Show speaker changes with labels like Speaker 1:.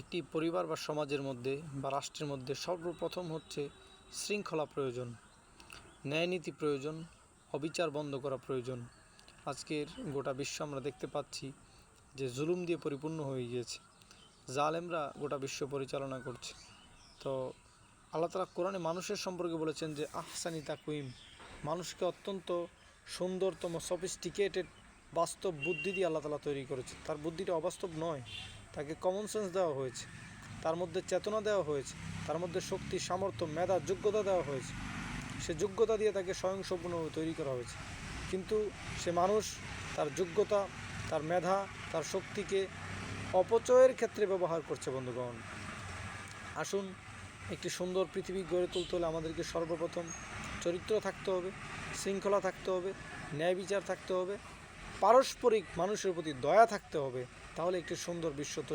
Speaker 1: একটি পরিবার বা সমাজের মধ্যে বা রাষ্ট্রের মধ্যে সর্বপ্রথম হচ্ছে শৃঙ্খলা প্রয়োজন, ন্যায়নীতি প্রয়োজন, অবিচার বন্ধ করা প্রয়োজন। আজকের গোটা বিশ্ব আমরা দেখতে পাচ্ছি যে জুলুম দিয়ে পরিপূর্ণ হয়ে গিয়েছে, জালেমরা গোটা বিশ্ব পরিচালনা করছে। তো আল্লাহ তাআলা কোরআনে মানুষের সম্পর্কে বলেছেন যে আহসানি তাকওয়িম, মানুষকে অত্যন্ত সুন্দরতম সফিস্টিকেটেড বাস্তব বুদ্ধি দিয়ে আল্লাহ তাআলা তৈরি করেছে। তার বুদ্ধিটা অবাস্তব নয়, তাকে কমন সেন্স দেওয়া হয়েছে, তার মধ্যে চেতনা দেওয়া হয়েছে, তার মধ্যে শক্তি, সামর্থ্য, মেধা, যোগ্যতা দেওয়া হয়েছে। সে যোগ্যতা দিয়ে তাকে স্বয়ংসম্পূর্ণভাবে তৈরি করা হয়েছে, কিন্তু সে মানুষ তার যোগ্যতা, তার মেধা, তার শক্তিকে অপচয়ের ক্ষেত্রে ব্যবহার করছে। বন্ধুগণ, আসুন, একটি সুন্দর পৃথিবী গড়ে তুলতে হলে আমাদেরকে সর্বপ্রথম চরিত্র থাকতে হবে, শৃঙ্খলা থাকতে হবে, ন্যায় বিচার থাকতে হবে, পারস্পরিক মানুষের প্রতি দয়া থাকতে হবে। তাহলে একটি সুন্দর বিশ্ব তৈরি